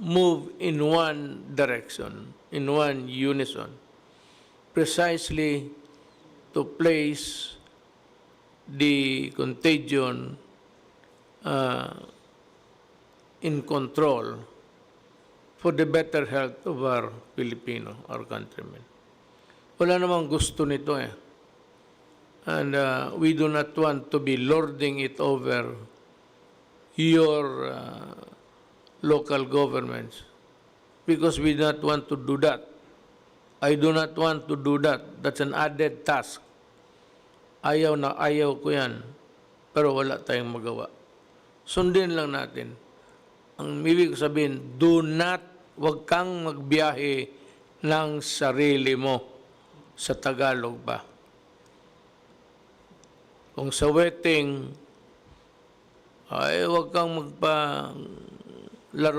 move in one direction, in one unison, precisely to place the contagion in control for the better health of our Filipino, our countrymen. Wala namang gusto nito eh. And we do not want to be lording it over your local governments because we do not want to do that. I do not want to do that. That's an added task. Ayaw na ayaw ko yan. Pero wala tayong magawa. Sundin lang natin. Ang ibig sabihin, wag kang magbiyahe ng sarili mo sa Tagalog ba. Kung sa wedding, ay wag kang magpa laro